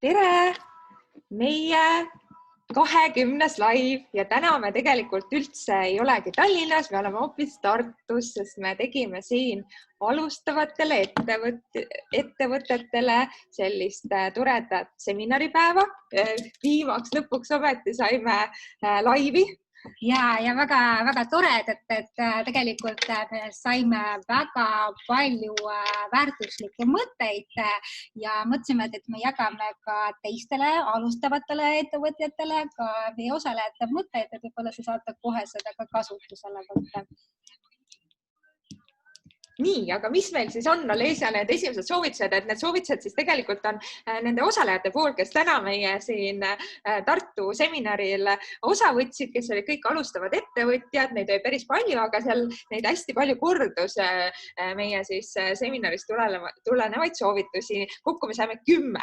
Tere! Meie 20. live ja täna me tegelikult üldse ei olegi Tallinnas, me oleme hoopis Tartus, sest me tegime siin alustavatele ettevõtetele sellist toredat seminaripäeva. Viimaks lõpuks ometi saime laivi. Ja väga tore, et tegelikult me saime väga palju väärtuslikke mõtteid ja mõtlesime, et me jagame ka teistele alustavatele ettevõtjatele, ka meie osalejate mõtteid, et võib-olla sa saate kohe seda ka kasutusele võtta. Nii, aga mis meil siis on, Olesja, need esimesed soovitused, et need soovitused siis tegelikult on nende osalejate pool, kes täna meie siin Tartu seminaril osa võtsid, kes olid kõik alustavad ettevõtjad, neid oli päris palju, aga seal neid hästi palju kordus meie siis seminarist tulenevaid soovitusi. Kokku me saime 10.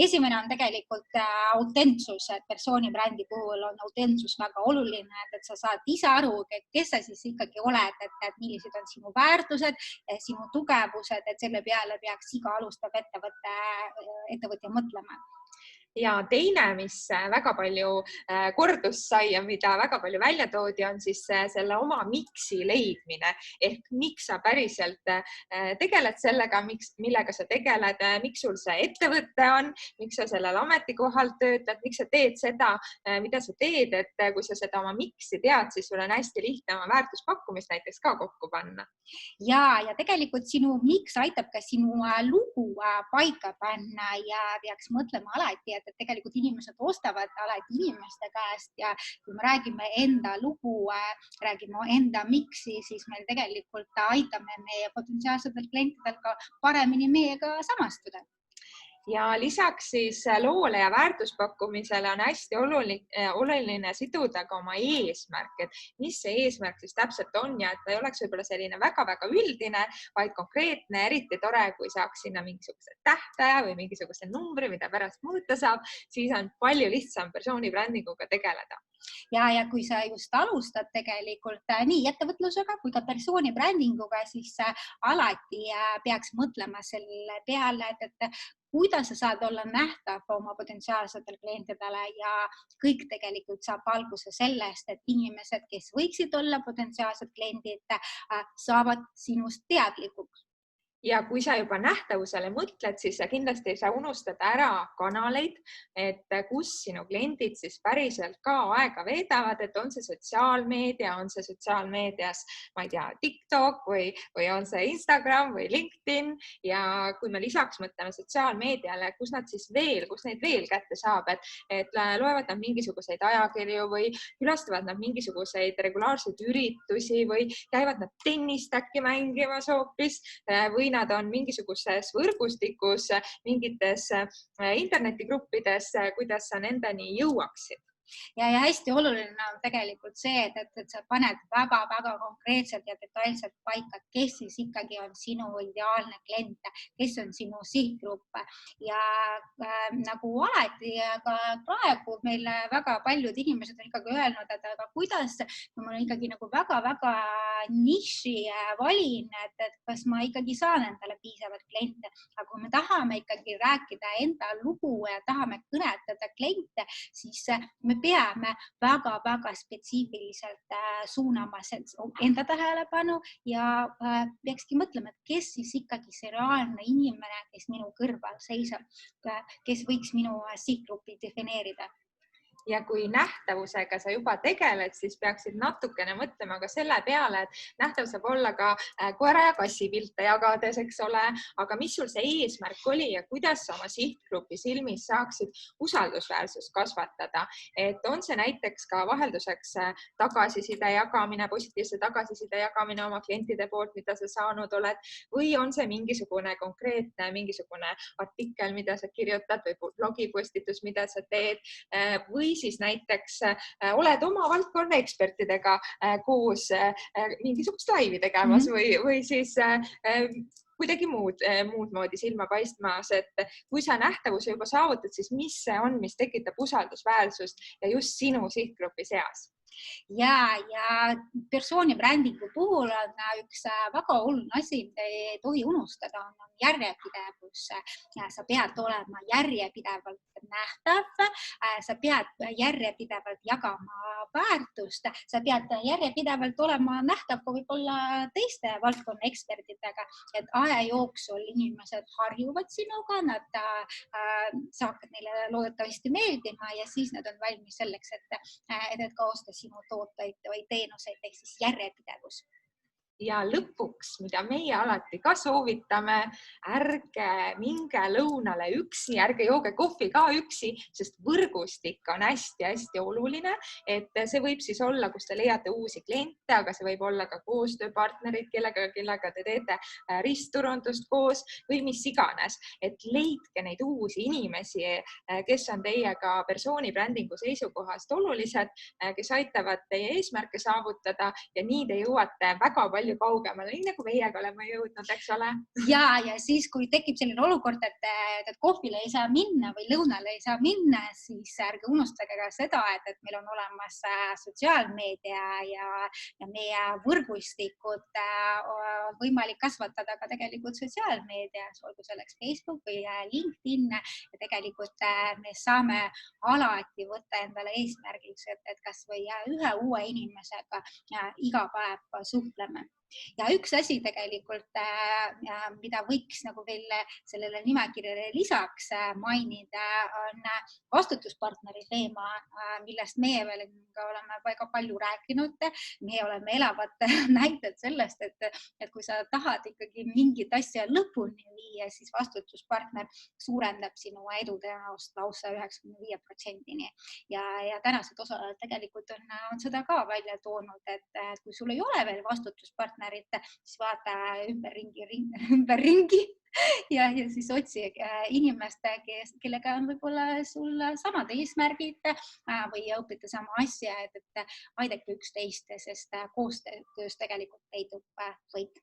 Esimene on tegelikult autentsus, et persooni brändi puhul on autentsus väga oluline, et sa saad ise aru, kes sa siis ikkagi oled, et millised on sinu väärtused, sinu tugevused, et selle peale peaks iga alustav ettevõtja mõtlema. Ja teine, mis väga palju kordust sai ja mida väga palju välja toodi, on siis selle oma miksi leidmine. Ehk miks sa päriselt tegeled sellega, millega sa tegeled, miks sul see ettevõte on, miks sa sellel ametikohal töötad, miks sa teed seda, mida sa teed, et kui sa seda oma miksi tead, siis sul on hästi lihtne oma väärtuspakkumist näiteks ka kokku panna. Ja tegelikult sinu miks aitab ka sinu lugu paika panna ja peaks mõtlema alati, et tegelikult inimesed ostavad alati inimeste käest ja kui me räägime enda lugu, räägime enda miksi, siis meil tegelikult aitame meie potentsiaalsetel klientidel ka paremini meiega samastuda. Ja lisaks siis loole ja väärtuspakkumisele on hästi oluline siduda ka oma eesmärk, et mis see eesmärk siis täpselt on ja et ta ei oleks võib-olla selline väga-väga üldine, vaid konkreetne, eriti tore, kui saaks sinna mingisuguse tähtaja või mingisuguse numbri, mida pärast muuta saab, siis on palju lihtsam persooni brändinguga tegeleda. Ja kui sa just alustad tegelikult nii ettevõtlusega kui ka persooni brändinguga, siis alati peaks mõtlema selle peale, et kuidas sa saad olla nähtav oma potentsiaalsetele klientidele ja kõik tegelikult saab alguse sellest, et inimesed, kes võiksid olla potentsiaalsed kliendid, saavad sinust teadlikuks. Ja kui sa juba nähtavusele mõtled, siis sa kindlasti ei saa unustada ära kanaleid, et kus sinu kliendid siis päriselt ka aega veedavad, et on see sotsiaalmeedia, on see sotsiaalmeedias, ma ei tea, TikTok või on see Instagram või LinkedIn ja kui me lisaks mõtleme sotsiaalmeediale, kus neid veel kätte saab, et loevad nad mingisuguseid ajakirju või külastavad nad mingisuguseid regulaarseid üritusi või käivad nad tennist äkki mängimas hoopis või nad on mingisuguses võrgustikus, mingites internetigruppides, kuidas sa nendeni jõuaksid. Ja hästi oluline on tegelikult see, et sa paned väga-väga konkreetselt ja detailselt paika, kes siis ikkagi on sinu ideaalne klient, kes on sinu sihtgrupp ja nagu alati, aga praegu meil väga paljud inimesed on ikkagi öelnud, et aga kuidas ma olen ikkagi nagu väga-väga niši valin, et kas ma ikkagi saan endale piisavalt kliente, aga kui me tahame ikkagi rääkida enda lugu ja tahame kõnetada kliente, siis me peame väga-väga spetsiifiliselt suunama enda tähelepanu ja peakski mõtlema, et kes siis ikkagi see reaalne inimene, kes minu kõrval seisab, kes võiks minu sihtgruppi defineerida. Ja kui nähtavusega sa juba tegeled, siis peaksid natukene mõtlema ka selle peale, et nähtav saab olla ka koera ja kassi pilte jagades, eks ole, aga mis sul see eesmärk oli ja kuidas sa oma sihtgrupi silmis saaksid usaldusväärsust kasvatada. Et on see näiteks ka vahelduseks tagasiside jagamine, positiivse tagasiside jagamine oma klientide poolt, mida sa saanud oled, või on see mingisugune konkreetne, mingisugune artikkel, mida sa kirjutad või blogipostitus, mida sa teed, või siis näiteks oled oma valdkonna ekspertidega koos mingisugust laivi tegemas või siis kuidagi muud moodi silma paistmas, et kui sa nähtavuse juba saavutad, siis mis see on, mis tekitab usaldusväärsust ja just sinu sihtgrupi seas? ja persooni brändingu puhul on üks väga oluline asi, mida ei tohi unustada, on järjepidevus. Sa pead olema järjepidevalt nähtav, sa pead järjepidevalt jagama väärtust, sa pead järjepidevalt olema nähtav ka võib-olla teiste valdkonna ekspertidega, et aja jooksul inimesed harjuvad sinuga, nad saavad neile loodetavasti meeldima ja siis nad on valmis selleks, et ka osta sinu tooteid või teenuseid, ehk siis järjepidevus. Ja lõpuks, mida meie alati ka soovitame, ärge minge lõunale üksi, ärge jooge kohvi ka üksi, sest võrgustik on hästi-hästi oluline, et see võib siis olla, kus te leiate uusi kliente, aga see võib olla ka koostööpartnerid, kellega te teete ristturundust koos või mis iganes, et leidke neid uusi inimesi, kes on teiega persooni brändingu seisukohast olulised, kes aitavad teie eesmärke saavutada ja nii te jõuate väga palju kaugemale, nii nagu meiega oleme jõudnud, eks ole? Ja siis, kui tekib selline olukord, et kohvile ei saa minna või lõunale ei saa minna, siis ärge unustage ka seda, et meil on olemas sotsiaalmeedia ja meie võrgustikud on võimalik kasvatada ka tegelikult sotsiaalmeedias, olgu selleks Facebook või LinkedIn ja tegelikult me saame alati võtta endale eesmärgiks, et kas või ühe uue inimesega iga päev suhtleme. Ja üks asi tegelikult, mida võiks nagu veel sellele nimekirjale lisaks mainida, on vastutuspartneri teema, millest meie veel oleme väga palju rääkinud. Me oleme elavad näited sellest, et kui sa tahad ikkagi mingit asja lõpuni viia, siis vastutuspartner suurendab sinu edutõenäosust lausa 95%-ni. Ja tänased osalejad tegelikult on seda ka välja toonud, et kui sul ei ole veel vastutuspartner, siis vaata ümberringi ja siis otsi inimeste, kellega on võib-olla sul samad eesmärgid või õpite sama asja, et aidake üksteist, sest koostöös tegelikult leidub võit.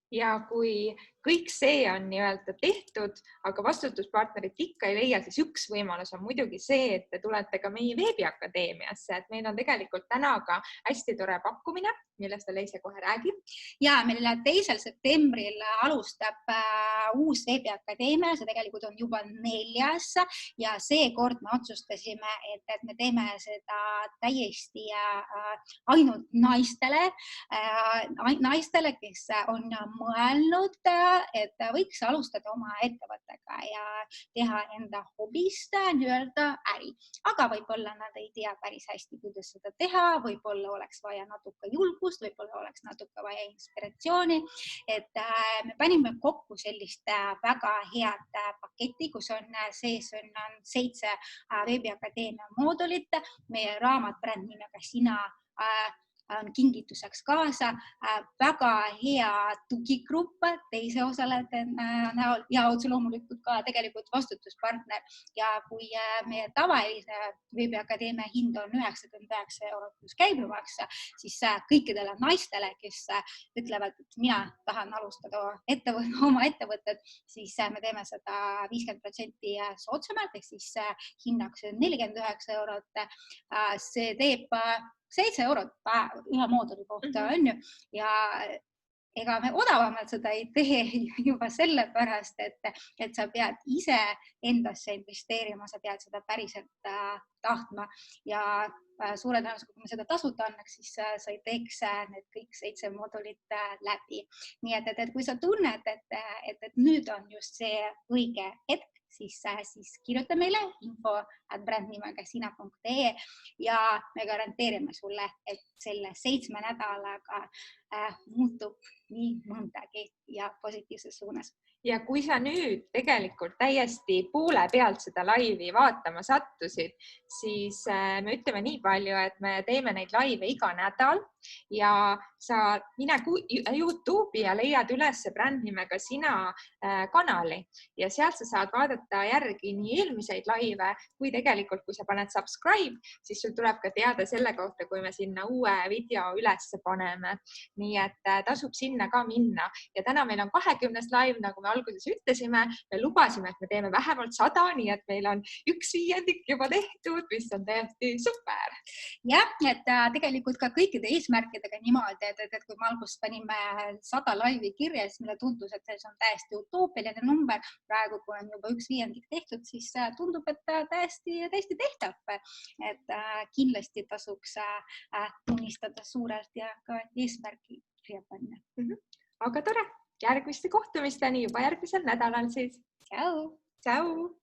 Ja kui kõik see on nii-öelda tehtud, aga vastutuspartnerit ikka ei leia, siis üks võimalus on muidugi see, et te tulete ka meie veebiakadeemiasse, et meil on tegelikult täna ka hästi tore pakkumine, millest Leise kohe räägib. Ja meil 2. septembril alustab uus veebiakadeemia, see tegelikult on juba 4. ja seekord me otsustasime, et me teeme seda täiesti ainult naistele, kes on mõelnud, et võiks alustada oma ettevõttega ja teha enda hobist nii-öelda äri. Aga võib-olla nad ei tea päris hästi, kuidas seda teha, võib-olla oleks vaja natuke julgust, võib-olla oleks natuke vaja inspiratsiooni. Et me panime kokku sellist väga head paketti, kus on sees 7 veebiakadeemia moodulit, meie raamat bränd nimega Sina on kingituseks kaasa, väga hea tugigrupp teise osalejate näol ja otse loomulikult ka tegelikult vastutuspartner. Ja kui meie tavalise veebiakadeemia hind on 99 € pluss käibemaks, siis kõikidele naistele, kes ütlevad, et mina tahan alustada oma ettevõtet, siis me teeme seda 50% soodsamalt, ehk siis hinnaks 49 €. See teeb 7 € ühe mooduli kohta, on ju, ja ega me odavamalt seda ei tee juba sellepärast, et sa pead ise endasse investeerima, sa pead seda päriselt tahtma ja suure tõenäosusega, kui me seda tasuta annaks, siis sa ei teeks need kõik 7 moodulit läbi. Nii et kui sa tunned, et nüüd on just see õige hetk, siis kirjuta meile info@brändnimega.sina.ee ja me garanteerime sulle, et selle 7 nädalaga muutub nii mõndagi ja positiivses suunas. Ja kui sa nüüd tegelikult täiesti poole pealt seda laivi vaatama sattusid, siis me ütleme nii palju, et me teeme neid laive iga nädal ja sa mine YouTube'i ja leiad üles bränd nimega Sina kanali ja sealt sa saad vaadata järgi nii eelmiseid laive kui tegelikult, kui sa paned subscribe, siis sul tuleb ka teada selle kohta, kui me sinna uue video üles paneme. nii et tasub sinna ka minna. Ja täna meil on 20. live, nagu me alguses ütlesime, me lubasime, et me teeme vähemalt 100, nii et meil on 1/5 juba tehtud, mis on täiesti super. Jah, et tegelikult ka kõikide eesmärkidega niimoodi, et kui me alguses panime 100 laivi kirja, siis meile tundus, et see on täiesti utoopiline number. Praegu, kui on juba 1/5 tehtud, siis tundub, et täiesti tehtav. Et kindlasti tasuks unistada suurelt ja ka eesmärgi kirja panna. Aga tore, järgmiste kohtumisteni juba järgmisel nädalal siis. Tšau! Tšau!